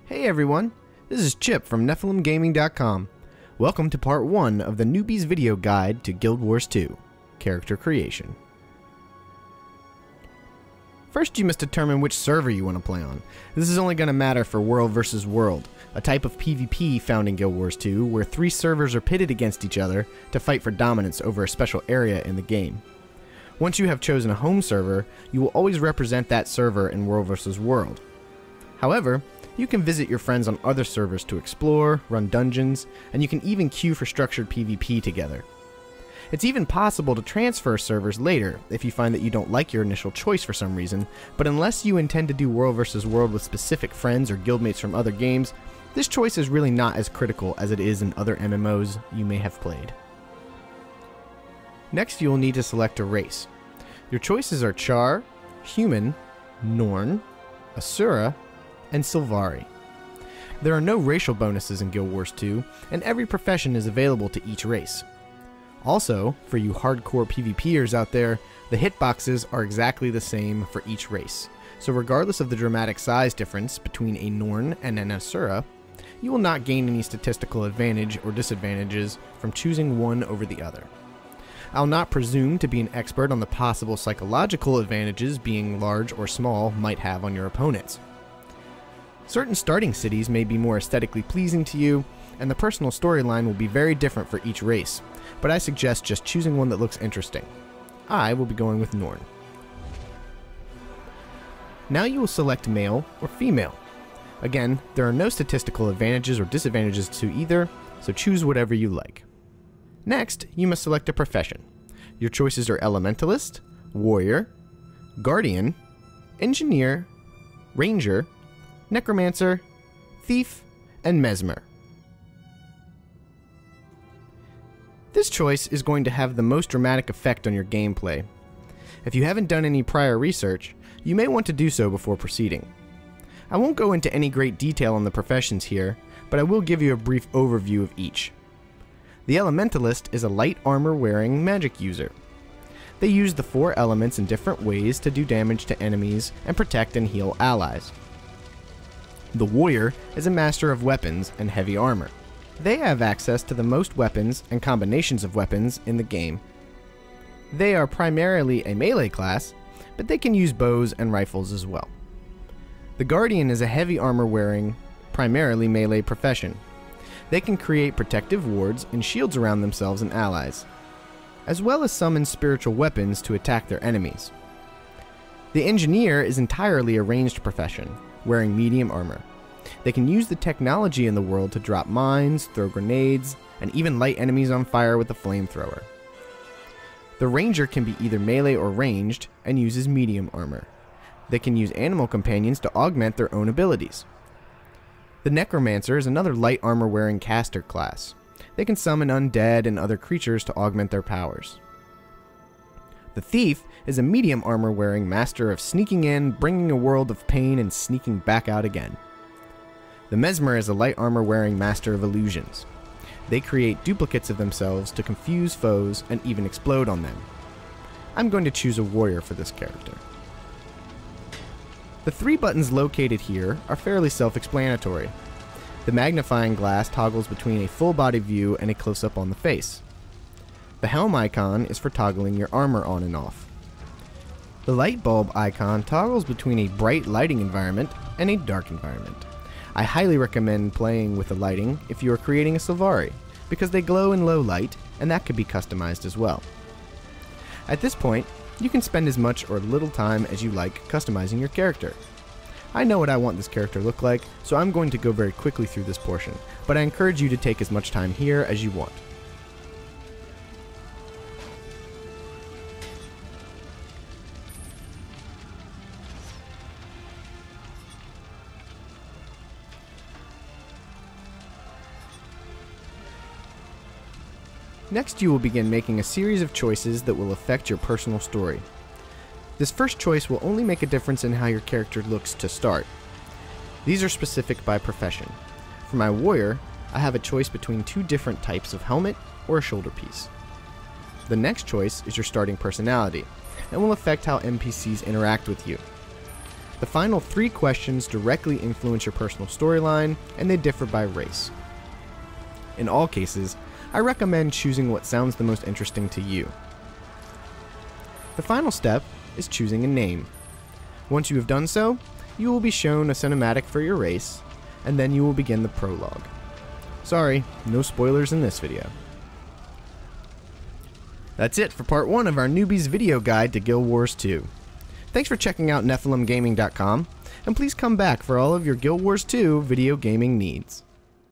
Hey everyone, this is Chip from NephilimGaming.com. Welcome to part 1 of the Newbie's video guide to Guild Wars 2, Character Creation. First you must determine which server you want to play on. This is only going to matter for World vs. World, a type of PvP found in Guild Wars 2 where 3 servers are pitted against each other to fight for dominance over a special area in the game. Once you have chosen a home server, you will always represent that server in World vs. World. However, you can visit your friends on other servers to explore, run dungeons, and you can even queue for structured PvP together. It's even possible to transfer servers later if you find that you don't like your initial choice for some reason, but unless you intend to do World vs. World with specific friends or guildmates from other games, this choice is really not as critical as it is in other MMOs you may have played. Next you will need to select a race. Your choices are Char, Human, Norn, Asura, and Sylvari. There are no racial bonuses in Guild Wars 2, and every profession is available to each race. Also, for you hardcore PvPers out there, the hitboxes are exactly the same for each race, so regardless of the dramatic size difference between a Norn and an Asura, you will not gain any statistical advantage or disadvantages from choosing one over the other. I'll not presume to be an expert on the possible psychological advantages being large or small might have on your opponents. Certain starting cities may be more aesthetically pleasing to you, and the personal storyline will be very different for each race, but I suggest just choosing one that looks interesting. I will be going with Norn. Now you will select male or female. Again, there are no statistical advantages or disadvantages to either, so choose whatever you like. Next, you must select a profession. Your choices are Elementalist, Warrior, Guardian, Engineer, Ranger, Necromancer, Thief, and Mesmer. This choice is going to have the most dramatic effect on your gameplay. If you haven't done any prior research, you may want to do so before proceeding. I won't go into any great detail on the professions here, but I will give you a brief overview of each. The Elementalist is a light armor wearing magic user. They use the 4 elements in different ways to do damage to enemies and protect and heal allies. The Warrior is a master of weapons and heavy armor. They have access to the most weapons and combinations of weapons in the game. They are primarily a melee class, but they can use bows and rifles as well. The Guardian is a heavy armor wearing, primarily melee profession. They can create protective wards and shields around themselves and allies, as well as summon spiritual weapons to attack their enemies. The Engineer is entirely a ranged profession, wearing medium armor. They can use the technology in the world to drop mines, throw grenades, and even light enemies on fire with a flamethrower. The Ranger can be either melee or ranged, and uses medium armor. They can use animal companions to augment their own abilities. The Necromancer is another light armor wearing caster class. They can summon undead and other creatures to augment their powers. The Thief is a medium armor wearing master of sneaking in, bringing a world of pain, and sneaking back out again. The Mesmer is a light armor wearing master of illusions. They create duplicates of themselves to confuse foes and even explode on them. I'm going to choose a warrior for this character. The 3 buttons located here are fairly self-explanatory. The magnifying glass toggles between a full body view and a close-up on the face. The helm icon is for toggling your armor on and off. The light bulb icon toggles between a bright lighting environment and a dark environment. I highly recommend playing with the lighting if you are creating a Sylvari, because they glow in low light and that could be customized as well. At this point, you can spend as much or little time as you like customizing your character. I know what I want this character to look like, so I'm going to go very quickly through this portion, but I encourage you to take as much time here as you want. Next, you will begin making a series of choices that will affect your personal story. This first choice will only make a difference in how your character looks to start. These are specific by profession. For my warrior, I have a choice between 2 different types of helmet or a shoulder piece. The next choice is your starting personality, and will affect how NPCs interact with you. The final 3 questions directly influence your personal storyline, and they differ by race. In all cases, I recommend choosing what sounds the most interesting to you. The final step is choosing a name. Once you have done so, you will be shown a cinematic for your race, and then you will begin the prologue. Sorry, no spoilers in this video. That's it for part 1 of our newbies video guide to Guild Wars 2. Thanks for checking out NephilimGaming.com, and please come back for all of your Guild Wars 2 video gaming needs.